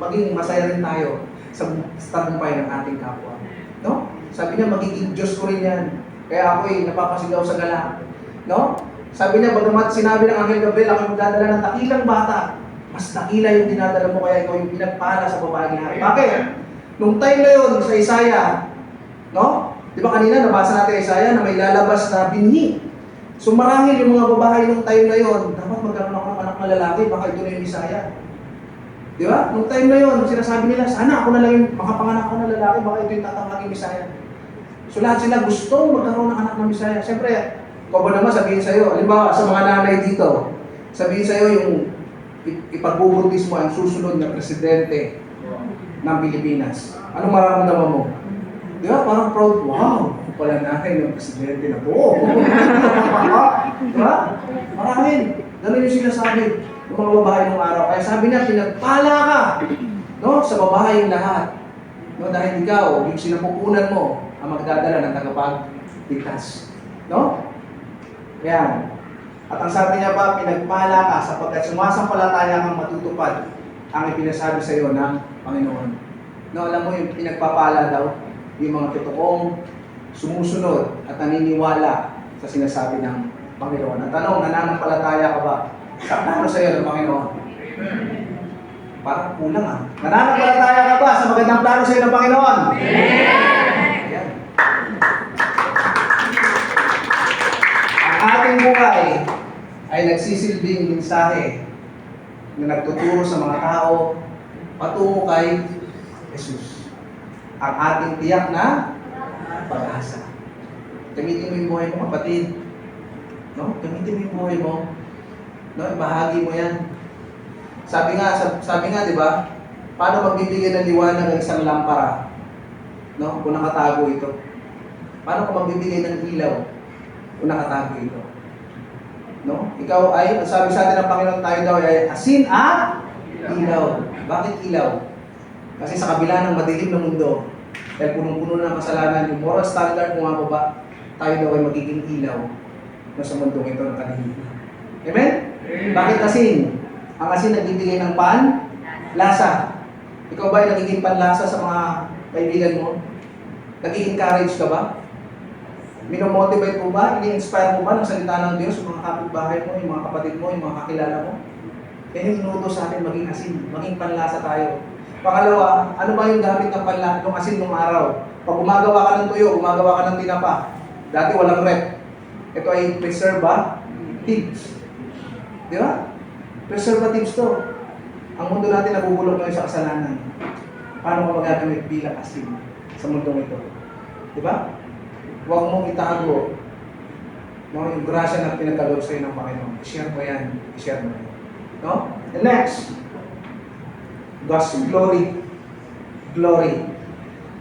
Maging masaya rin tayo sa tagumpay ng ating kapwa. No? Sabi niya, magiging Diyos ko rin yan. Kaya ako napapasigaw sa galak. No? Sabi niya, bagamat sinabi ng Anghel Gabriel, ako magdadala ng dakilang bata. Mas dakila yung dinadala mo, kaya ikaw yung pinagpala sa babae niya. Bakit? Nung time na yun sa Isaiah, no? Di ba kanina nabasa natin Isaiah na may lalabas na binhi. So marahil yung mga babae nung time na yun, dapat magkaroon ako ng anak na lalaki, baka ito na yung Isaiah. Di ba? Nung time na yun, sinasabi nila, sana ako na lang yung makapanganak ako ng lalaki, baka ito yung tatangaging Isaiah. So lahat sila gusto magkaroon ng anak ng Isaiah. Siyempre, ikaw ba naman sabihin sa'yo, halimbawa sa mga nanay dito, sabihin sa'yo yung ipagbubuntis mo ang susunod na presidente ng Pilipinas. Anong mararamdaman mo? Di ba? Parang proud, wow, ako pala nanay ng presidente na po. Di ba? Maraming. Ganun yung sinasabi ng mga babae ng araw. Kaya sabi niya, pinagpala ka, no, sa babaeng lahat. No, dahil ikaw, yung sinapupunan mo, ang magdadala ng tagapagligtas. No? Yan. At ang sabi niya pa, pinagpala ka sapagkat sumasampalataya kang matutupad ang ipinasabi sa iyo ng Panginoon. No, alam mo yung pinagpapala daw, yung mga totoong sumusunod at naniniwala sa sinasabi ng Panginoon. Ang tanong, nananampalataya ka ba sa plano sa iyo ng Panginoon? Parang kulang ah. Nananampalataya ka ba sa magandang plano sa iyo ng Panginoon? Ayan. Ang ating buhay ay nagsisilbing mensahe na nagtuturo sa mga tao patungo kay Jesus. Ang ating tiyak na pag-asa. Gamitin mo yung buhay mo, kapatid. No? Gamitin mo yung buhay mo. No? Bahagi mo yan. Sabi nga, di ba? Paano magbibigay ng liwanag ng isang lampara? No? Kung nakatago ito. Paano ka magbibigay ng ilaw kung nakatago ito? No? Ikaw ay, sabi sa atin ng Panginoon, tayo daw ay asin at Ilaw. Bakit ilaw? Kasi sa kabila ng madilim na mundo, dahil punong-puno ng kasalanan, yung moral standard bumababa, tayo daw ay magiging ilaw na sa mundong ito ng kalihim. Amen? Bakit asin? Ang asin nagbibigay ng lasa. Ikaw ba ay nagiging panlasa sa mga kaibigan mo? Nag-i-encourage ka ba? Minomotivate mo ba? Ini-inspire mo ba ng salita ng Diyos yung mga kapitbahay mo, yung mga kapatid mo, yung mga kakilala mo? Yan yung inuutos sa atin maging asin, maging panlasa tayo. Pangalawa, ano ba yung gamit ng panlasa, ng asin ng araw? Pag gumagawa ka ng tuyo, gumagawa ka ng tinapa, dati walang rep. Ito ay preservatives. Di ba? Preservatives to. Ang mundo natin nabubulok ngayon sa kasalanan. Paano ka magagamit bilang asin sa mundong ito? Di ba? Huwag mong itago yung grasya na pinagkaloob sa'yo ng Panginoon. I-share mo yan. I-share mo yan. No? And next, God's glory. Glory.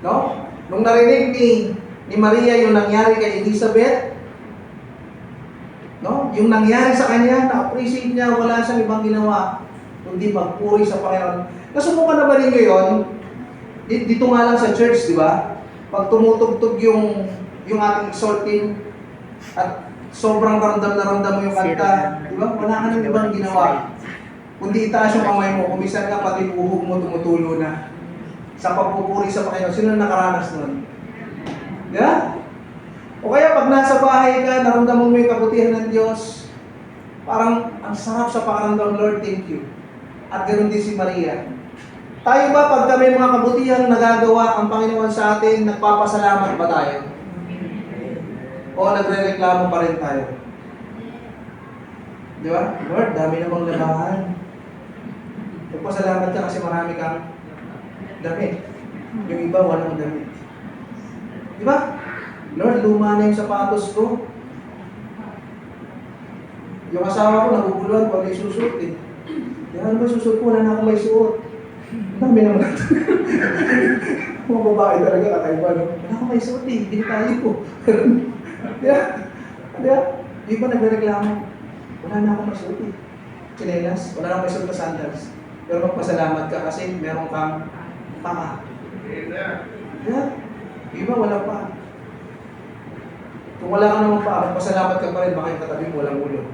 No? Nung narinig ni Maria yung nangyari kay Elizabeth, no? Yung nangyari sa kanya, na-appreciate niya, wala siyang ibang ginawa, kundi magpuri sa Panginoon. Nasubukan na ba rin ngayon? Dito nga lang sa church, di ba? Pag tumutugtog yung ating exalting at sobrang ramdam na ramdam mo yung kanta, di ba? Wala ka nang ibang ginawa. Kundi itaas yung kamay mo, kumisan nga pati buhog mo tumutulo na sa pagpupuri sa Panginoon. Sino na nakaranas nun? Di ba? O kaya pag nasa bahay ka, naramdaman mo yung kabutihan ng Diyos, parang ang sarap sa pakaramdam, Lord, thank you. At ganoon din si Maria. Tayo ba pag may mga kabutihan nagagawa ang Panginoon sa atin, nagpapasalamat ba tayo? O nagre-reklamo pa rin tayo? Di ba? Lord, dami namang labahan. Nagpasalamat ka kasi marami kang damit. Yung iba walang damit. Di ba? Lord, luma na yung sapatos ko. Yung asawa ko naguguluhan, wala yung susuot eh. Ano ba susuot ko? Wala na akong may suot. Ang dami naman ito. Mga babae talaga kakaiba. No? Wala akong may suot eh. Binitali ko. Diba? Diba? Yung iba nagreklamo. Wala na akong may suot eh. Chinelas. Wala na akong may suot na sandals. Pero magpasalamat ka kasi meron kang paa. Diba? Yung iba wala pa. Kung wala ka naman pa, magpasalamat ka pa rin, baka yung katabi mo walang ulo.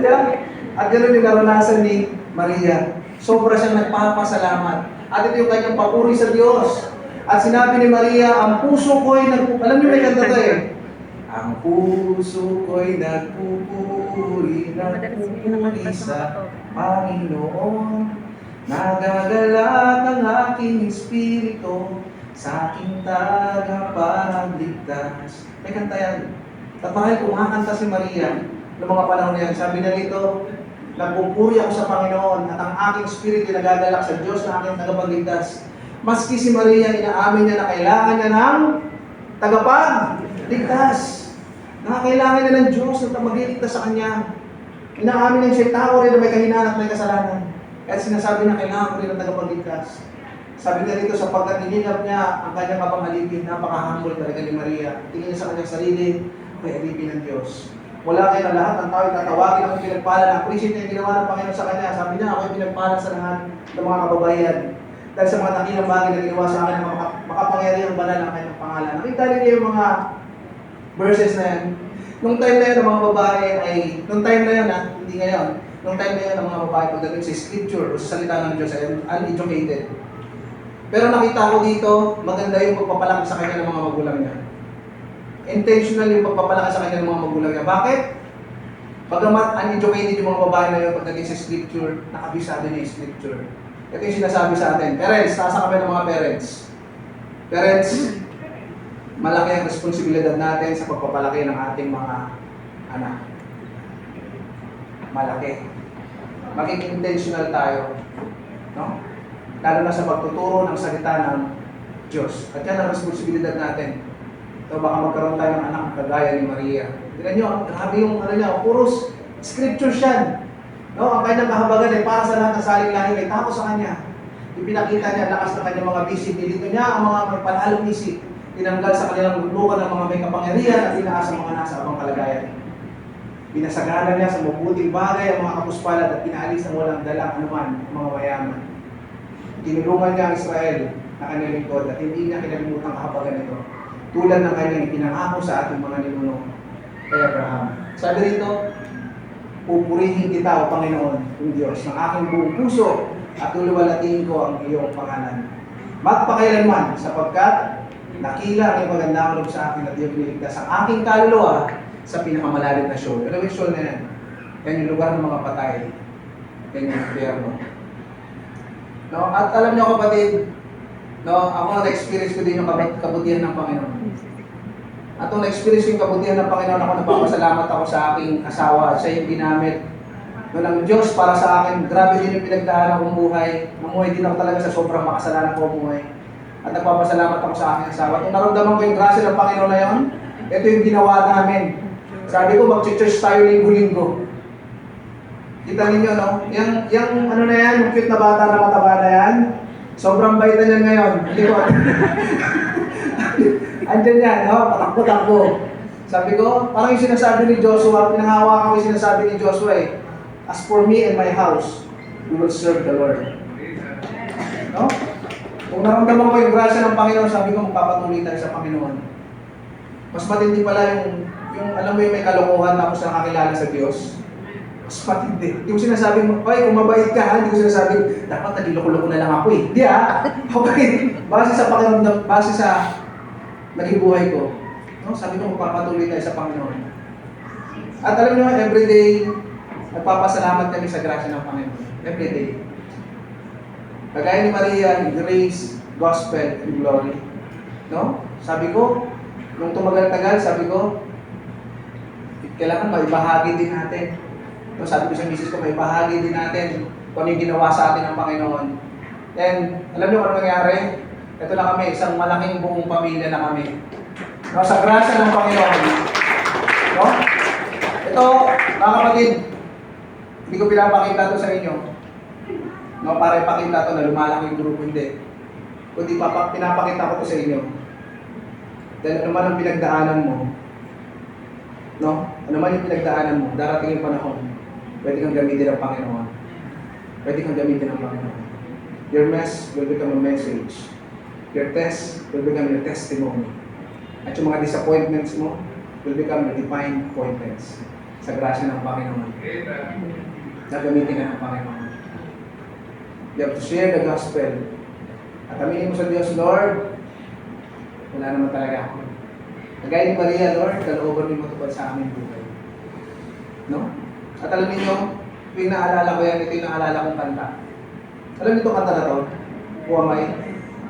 Yeah. At ganoon yung naranasan ni Maria. Sobra siyang nagpapasalamat. At ito yung kanyang papuri sa Diyos. At sinabi ni Maria, ang puso ko'y alam niyo may kanta to eh. Ang puso ko'y nagpupuri sa Panginoon. Nagagalak ang aking espiritu sa aking tagapagligtas. May kanta yan. At dahil kumakanta si Maria noong mga panahon na yan, sabi na rito, nagpupuri ako sa Panginoon at ang aking espiritu nagagalak sa Diyos na aking tagapagligtas. Maski si Maria, inaamin niya na kailangan niya ng tagapagligtas. Na kailangan niya ng Diyos na magliligtas sa kanya. Inaamin niya siya tao rin na may kahinaan at may kasalanan. Kaya sinasabi na kailangan ko rin ng tagapagligtas. Sabi niya rito, sapagkat ninilap niya ang kanyang kapangalipin, napaka-humble talaga ni Maria. Tingin niya sa kanyang sarili, ay alipin ng Diyos. Wala kayo na lahat ng tao, tatawagin ako pinagpala. Na-appreciate niya yung ginawa ng Panginoon sa kanya. Sabi niya, ako ay pinagpala sa lahat ng mga kababayan. Dahil sa mga dakilang bagay na ginawa sa akin, makapangyarihang banal ang kanyang pangalan. Nakita niyo yung mga verses na yan. Nung time na yun, ang mga babae ay, nung time na yun hindi ngayon, nung time na yun, ang mga babae pagdating sa scripture o sa salita ng Diyos ay uneducated. Pero nakita ko dito, maganda yung pagpapalaki sa kanya ng mga magulang niya. Intentional yung pagpapalaki sa kanya ng mga magulang niya. Bakit? Pagamat uneducated yung mga babae na yun pagdating sa scripture, nakabisado niya yung scripture. Ito yung sinasabi sa atin. Parents, nasa kami ng mga parents. Parents, malaki ang responsibilidad natin sa pagpapalaki ng ating mga anak. Malaki. Maging intentional tayo. No? Lalo na sa pagtuturo ng salita ng Diyos. At yan ang responsibilidad natin. So baka magkaroon tayo ng anak kagaya ni Maria. Tignan nyo, grabe yung puros scriptures yan. No? Ang kanyang kahabagan ay para sa lahat ng saling lahi, may tako sa kanya. Ipinakita niya ang lakas ng kanyang mga bisig. Nilito niya ang mga may panalong isip. Tinanggal sa kanilang lulukan ng mga may kapangyarihan at tinaas ang mga nasa abang kalagayan. Pinasagana niya sa mabuting bagay ang mga kapuspalad at pinaalis ang walang dalang anuman ang mga mayaman. Tinulungan niya ang Israel na kanyang lingkod at hindi niya kinalimutan kahabagan nito, tulad ng kanyang ipinangako sa ating mga ninuno kay Abraham. Sabi rito, pupurihin kita o Panginoon, yung Diyos, ng aking buong puso at luwalatiin ko ang iyong pangalan. Magpakailanman, sapagkat nakila ang iyong magandang loob sa akin at iyong niligtas ang aking kaluluwa sa pinakamalalim na shoal. Alam mo yung shoal na yan? Yan yung lugar ng mga patay. Yan yung impyerno. No? At alam niyo kapatid, no, ako na-experience ko din yung kabutihan ng Panginoon. At nung na-experience ko yung kabutihan ng Panginoon, ako nagpapasalamat ako sa aking asawa at siya yung ginamit ng Diyos para sa akin. Grabe din yung pinagdaanan kong buhay. Namuhay din ako talaga sa sobrang makasalanan ko buhay. At nagpapasalamat ako sa aking asawa. At naramdaman ko yung grasya ng Panginoon na yun, ito yung ginawa namin. Sabi ko, mag-church tayo linggo-linggo. Kita ninyo, no? Yung ano na yan, yung cute na bata na mataba na yan, sobrang bait na niyan ngayon. Hindi ko andyan yan, no? Patakbo-takbo. Sabi ko, parang yung sinasabi ni Joshua, pinangawa ko yung sinasabi ni Joshua eh, as for me and my house, we will serve the Lord. No? Kung naramdaman ko yung grasya ng Panginoon, sabi ko, magpapatuloy tayo sa Panginoon. Mas matindi pala yung alam mo yung may kalokohan tapos nakakilala sa Diyos. Mas matindi. Hindi ko sinasabing, oy, kung mabait ka, hindi ko sinasabing, dapat nagiloko-loko na lang ako eh. Hindi okay. Base sa Panginoon, base sa naging buhay ko. No? Sabi ko, magpapatuloy tayo sa Panginoon. At alam niyo, everyday, nagpapasalamat kami sa grasya ng Panginoon. Everyday. Kagaya ni Maria, grace, gospel, and glory. No? Sabi ko, nung tumagal-tagal, sabi ko, kailangan maibahagi din natin. No, sabi ko sa misis ko, maibahagi din natin kung ano yung ginawa sa atin ng Panginoon. And alam niyo kung ano nangyari? Ito na kami, isang malaking buong pamilya na kami. No, sa grasya ng Panginoon. No? Ito, mga kapatid, hindi ko pinapakita ito sa inyo. No, para ipakita ito na lumalaki yung grupo, hindi. Kundi pinapakita ko ito sa inyo. Dahil ano man ang pinagdaanan mo, no? Ano man yung pinagdaanan mo, darating yung panahon, pwede kang gamitin ng Panginoon. Pwede kang gamitin ng Panginoon. Your mess will become a message. Your test will become your testimony. At yung mga disappointments mo will become your divine appointments sa grasya ng Panginoon. Nagamitin ka ng Panginoon. You have to share the gospel. At aminin mo sa Diyos, Lord, wala naman talaga ako. Kagaya ni Maria, Lord, kalooban mo matupad sa aming buhay. No? At alam niyo, yung naalala ko yan, ito yung naalala kong kanta. Alam niyo itong kanta na to? Who am I?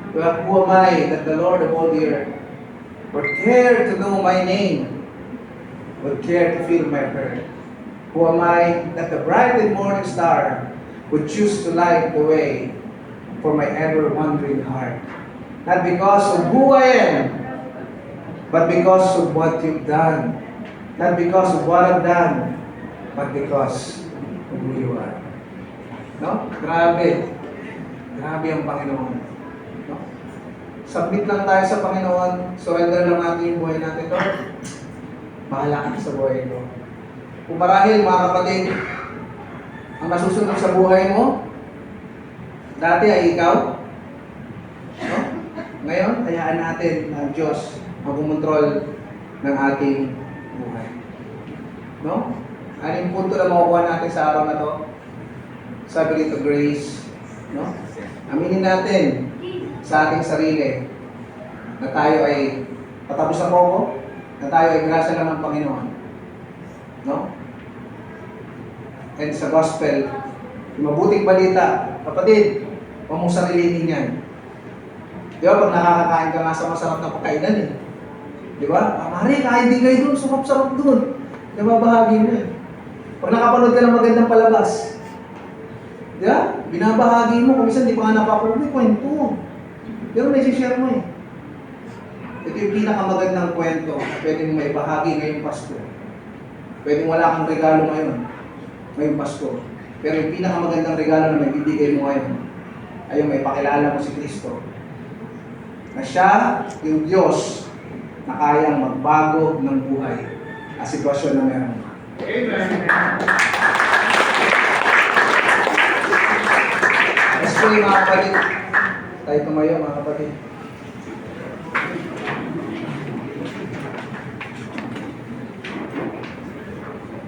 Who am I that the Lord of all the earth would care to know my name, would care to feel my hurt? Who am I that the bright and morning star would choose to light the way for my ever-wandering heart? Not because of who I am, but because of what you've done. Not because of what I've done, but because of who you are. No? Grabe. Grabe ang Panginoon. No? Submit lang tayo sa Panginoon. Surrender lang natin yung buhay natin. Lord, bahala ka sa buhay mo. Kung marahil, mga kapatid, ang nasusunod sa buhay mo, dati ay ikaw. No? Ngayon, hayaan natin na Diyos ang kumontrol ng ating buhay. No? Ano yung punto na makukuha natin sa araw na to? Sabi dito, grace. No? Aminin natin sa ating sarili na tayo ay patapos na po ako, na tayo ay grasya lang ng Panginoon. No? And sa gospel, yung mabuting balita, kapatid, huwag mong sarilinin yan. Di ba, pag nakakakain ka nga sa masarap na pagkainan eh. Di ba? Mari, kain din kayo doon, sarap-sarap doon. Di ba, bahagi mo eh. Pag nakapanood ka ng magandang palabas, di ba? Binabahagi mo, kung minsan di pa nga napapanood, may kwento. Pero may share mo eh. Ito yung pinakamagandang kwento na pwede mo maibahagi ngayong Pasko. Pwede wala kang regalo ngayong Pasko. Pero yung pinakamagandang regalo na may bibigay mo ngayon ay yung may pakilala mo si Kristo. Na siya, yung Diyos, na kayang magbago ng buhay at sitwasyon na meron. Let's pray mga kapatid. Tayo tumayo mga kapatid.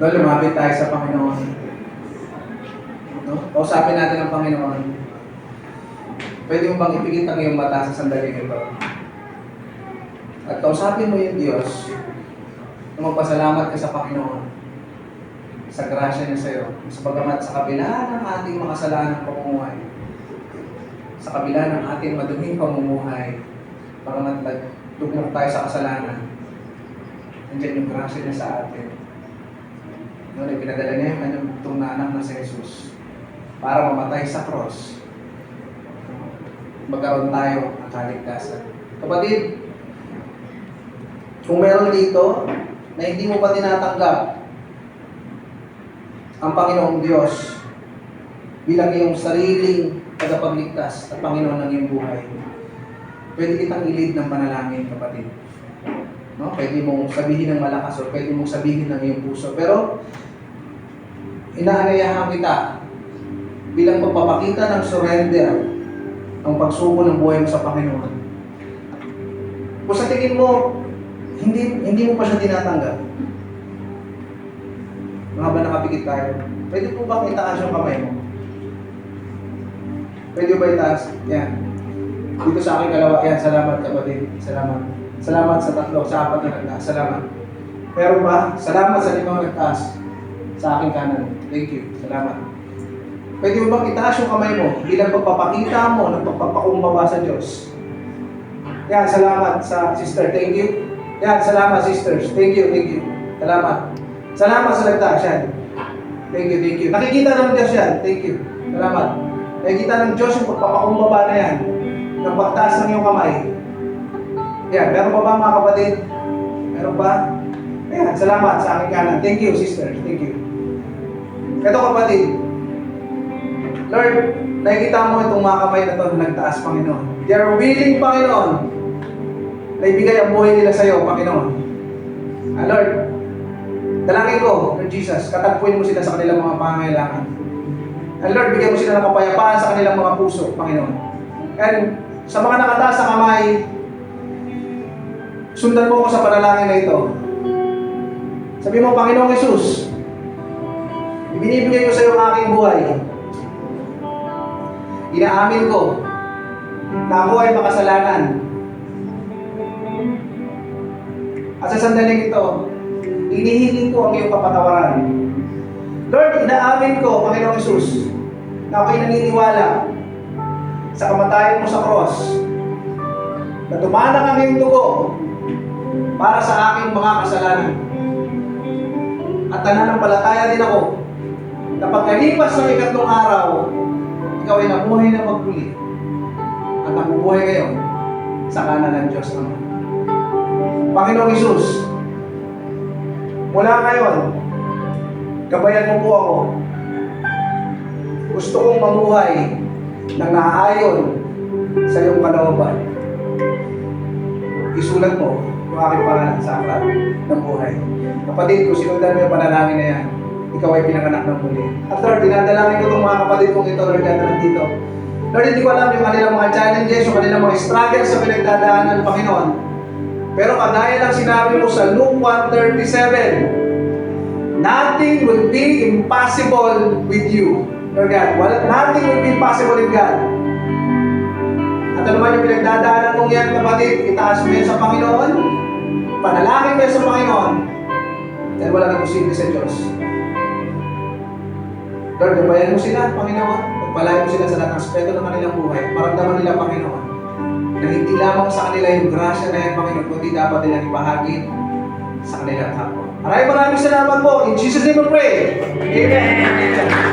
Doon, lumapit tayo sa Panginoon. No? Kausapin natin ang Panginoon. Pwede mo bang ipigit ang iyong mata sa sandaling ito? At kausapin mo yung Diyos na magpasalamat ka sa Panginoon sa grasya niya sa iyo. Sa bagamat sa kabila ng ating mga kasalanan pamumuhay, sa kabila ng ating maduming pamumuhay, bagamat nagtugmok tayo sa kasalanan, nandiyan yung grasya niya sa atin. Noon, pinadala niya yung kanyang bugtong na anak na si Jesus para mamatay sa cross. Magkaroon tayo ng kaligtasan. Kapatid, kung meron dito na hindi mo pa tinatanggap ang Panginoong Diyos bilang iyong sariling tagapagligtas at Panginoon ng iyong buhay, pwede kitang ilid ng panalangin, kapatid. No? Pwede mong sabihin ng malakas o pwede mong sabihin ng iyong puso. Pero, inaanayahan kita bilang pagpapakita ng surrender ang pagsuko ng buhay mo sa Panginoon. Kung sa tingin mo, hindi mo pa siya tinatanggap, habang nakapikit tayo, pwede po bang itaas yung kamay mo? Pwede ba itaas? Yan. Dito sa aking kalawa. Yan, salamat kapatid. Salamat. Salamat sa tatlo, sa apat na nagtaas. Salamat. Pero ba? Salamat sa limang nagtaas sa aking kanan. Thank you. Salamat. Pwede mo bang itaas yung kamay mo bilang pagpapakita mo ng pagpapakumbaba sa Diyos? Yan, salamat sa sister. Thank you. Yan, salamat sisters. Thank you, thank you. Salamat. Salamat sa nagtaas yan. Thank you, thank you. Nakikita ng Diyos yan. Thank you. Salamat. Nakikita ng Diyos yung pagpapakumbaba na yan. Ng pagtaas ng iyong kamay. Yan, meron pa ba mga kapatid? Meron ba? Ayan, salamat sa aking kanan. Thank you, sisters. Thank you. Ito kapatid. Lord, nakikita mo itong mga kamay na ito na nagtaas, Panginoon. They are willing, Panginoon, na ibigay ang buhay nila sa iyo, Panginoon. Lord, dalangin ko, Lord Jesus, katagpuin mo sila sa kanilang mga pangangailangan. Lord, bigyan mo sila ng kapayapaan sa kanilang mga puso, Panginoon. And sa mga nakataas sa kamay, sundan mo ko sa panalangin na ito. Sabi mo, Panginoong Jesus, ibinibigay ko sa iyo ang aking buhay. Inaamin ko na ako ay makasalanan. At sa sandaling ito, inihiling ko ang iyong kapatawaran. Lord, inaamin ko, Panginoong Jesus, na ako'y naniniwala sa kamatayan mo sa cross, na dumanang ang iyong dugo para sa aking mga kasalanan. At nananampalataya din ako na pagkalipas ng ikatlong araw, ikaw ay nabuhay na magmuli at nabubuhay ngayon sa kanan ng Diyos naman. Panginoong Jesus, mula ngayon, gabayan mo po ako. Gusto kong mamuhay ng naaayon sa iyong kalooban. Isulat mo yung aking pangalan sa aklat ng buhay. Kapatid ko, sinundan mo yung panalangin na yan. Ikaw ay pinanganak ng muli. At Lord, dinadalangin ko itong mga kapatid kong ito, Lord, na nandito. Lord, hindi ko alam yung kanilang mga challenges, yung kanilang mga struggles sa pinagdadaanan ng Panginoon. Pero kagaya ng sinabi mo sa Luke 1:37, nothing will be impossible with you, Lord God. Nothing will be impossible with God. At ano man yung pinagdadaanan mong yan, kapatid, itaas mo yan sa Panginoon, panalangin mo yan sa Panginoon, dahil walang imposible sa Diyos. Lord, gabayan mo sila, Panginoon. Pagpalain mo sila sa lahat ng aspeto ng kanilang buhay. Maramdaman nila, Panginoon, na hindi lamang sa kanila yung grasya na yan, Panginoon, kundi dapat nilang ibahagi sa kanilang kapwa. Maraming salamat po. In Jesus' name we pray. Amen.